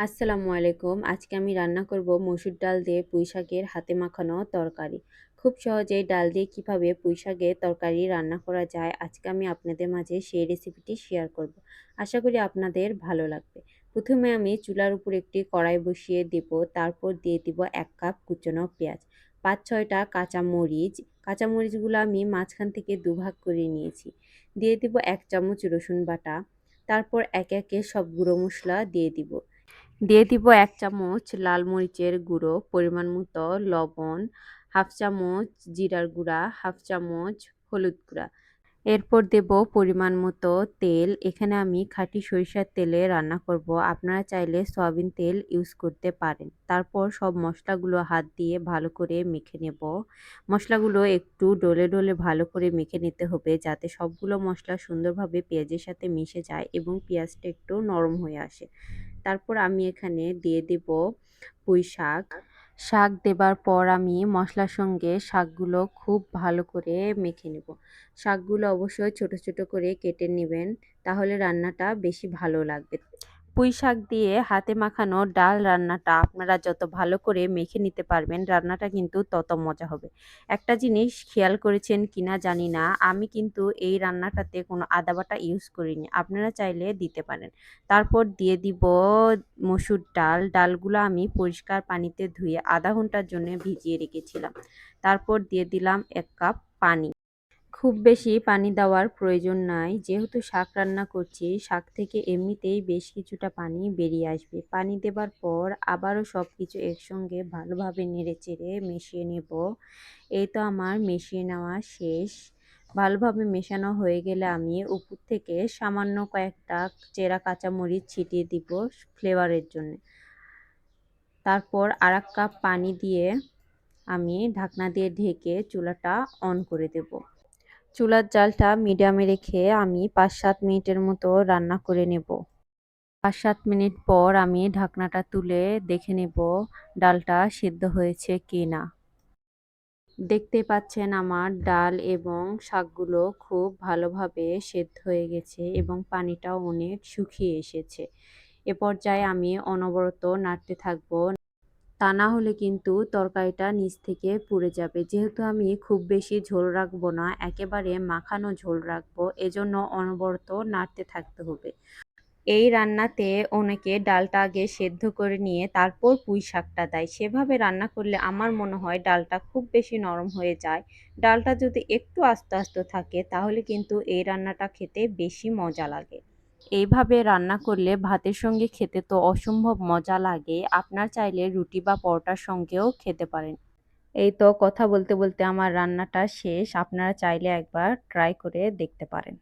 আসসালামু আলাইকুম। আজকে আমি রান্না করব মসুর ডাল দিয়ে পুঁইশাকের হাতে মাখানো তরকারি। খুব সহজেই ডাল দিয়ে কিভাবে পুঁইশাকের তরকারি রান্না করা যায়, আজকে আমি আপনাদের মাঝে সেই রেসিপিটি শেয়ার করব। আশা করি আপনাদের ভালো লাগবে। প্রথমে আমি চুলার উপর একটি কড়াই বসিয়ে দেব, তারপর দিয়ে দিব ১ কাপ কুচানো পেঁয়াজ, ৫-৬টা কাঁচামরিচ। কাঁচামরিচগুলো আমি মাঝখান থেকে দুভাগ করে নিয়েছি। দিয়ে দিব ১ চামচ রসুন বাটা, তারপর একে একে সব গুঁড়ো মশলা দিয়ে দিব। দিয়ে দিব ১ চামচ লাল মরিচের গুঁড়ো, পরিমাণ মতো লবণ, ১/২ চামচ জিরার গুঁড়া, ১/২ চামচ হলুদ গুঁড়া। এরপর দেব পরিমাণ মতো তেল। এখানে আমি খাঁটি সরিষার তেলে রান্না করব। আপনারা চাইলে সয়াবিন তেল ইউজ করতে পারেন। তারপর সব মশলাগুলো হাত দিয়ে ভালো করে মেখে নেব। মশলাগুলো একটু ডলে ডলে ভালো করে মেখে নিতে হবে, যাতে সবগুলো মশলা সুন্দরভাবে পেঁয়াজের সাথে মিশে যায় এবং পেঁয়াজটা একটু নরম হয়ে আসে। তারপর আমি এখানে দিয়ে দেব পুঁই শাক। শাক দেবার পর আমি মশলার সঙ্গে শাকগুলো খুব ভালো করে মেখে নেব। শাকগুলো অবশ্যই ছোট ছোট করে কেটে নেবেন, তাহলে রান্নাটা বেশি ভালো লাগবে। পুঁই শাক দিয়ে হাতে মাখানো ডাল রান্নাটা আপনারা যত ভালো করে মেখে নিতে পারবেন, রান্নাটা কিন্তু তত মজা হবে। একটা জিনিস খেয়াল করেছেন কিনা জানি না, আমি কিন্তু এই রান্নাটাতে কোনো আদা বাটা ইউজ করিনি। আপনারা চাইলে দিতে পারেন। তারপর দিয়ে দিব মসুর ডাল। ডালগুলো আমি পরিষ্কার পানিতে ধুয়ে ০.৫ ঘন্টার জন্য ভিজিয়ে রেখেছিলাম। তারপর দিয়ে দিলাম ১ কাপ পানি। খুব বেশি পানি দেওয়ার প্রয়োজন নাই, যেহেতু শাক রান্না করছি, শাক থেকে এমনিতেই বেশ কিছুটা পানি বেরিয়ে আসবে। পানি দেবার পর আবারও সব কিছু একসঙ্গে ভালোভাবে নেড়েচেড়ে মিশিয়ে নেব। এই তো আমার মিশিয়ে নেওয়া শেষ। ভালোভাবে মেশানো হয়ে গেলে আমি উপর থেকে সামান্য কয়েকটা চেরা কাঁচামরিচ ছিটিয়ে দিব ফ্লেভারের জন্য। তারপর আর ১ কাপ পানি দিয়ে আমি ঢাকনা দিয়ে ঢেকে চুলাটা অন করে দেব। চুলার জালটা মিডিয়ামে রেখে আমি ৫-৭ মিনিটের মতো রান্না করে নেব। ৫-৭ মিনিট পর আমি ঢাকনাটা তুলে দেখে নেব ডালটা সিদ্ধ হয়েছে কিনা। দেখতে পাচ্ছেন আমার ডাল এবং শাকগুলো খুব ভালোভাবে সেদ্ধ হয়ে গেছে এবং পানিটাও অনেক শুকিয়ে এসেছে। এ পর্যায়ে আমি অনবরত নাড়তে থাকবো। তা না হলে কিন্তু তরকারিটা নিচ থেকে পুড়ে যাবে। যেহেতু আমি খুব বেশি ঝোল রাখবো না, একেবারে মাখানো ঝোল রাখবো, এজন্য অনবরত নাড়তে থাকতে হবে। এই রান্নাতে অনেকে ডালটা আগে সেদ্ধ করে নিয়ে তারপর পুঁই শাকটা দেয়। সেভাবে রান্না করলে আমার মনে হয় ডালটা খুব বেশি নরম হয়ে যায়। ডালটা যদি একটু আস্ত আস্ত থাকে, তাহলে কিন্তু এই রান্নাটা খেতে বেশি মজা লাগে। এইভাবে রান্না করলে ভাতের সঙ্গে খেতে তো অসম্ভব মজা লাগে। আপনার চাইলে রুটি বা পরোটার সঙ্গেও খেতে পারেন। এই তো কথা বলতে বলতে আমার রান্নাটা শেষ। আপনারা চাইলে একবার ট্রাই করে দেখতে পারেন।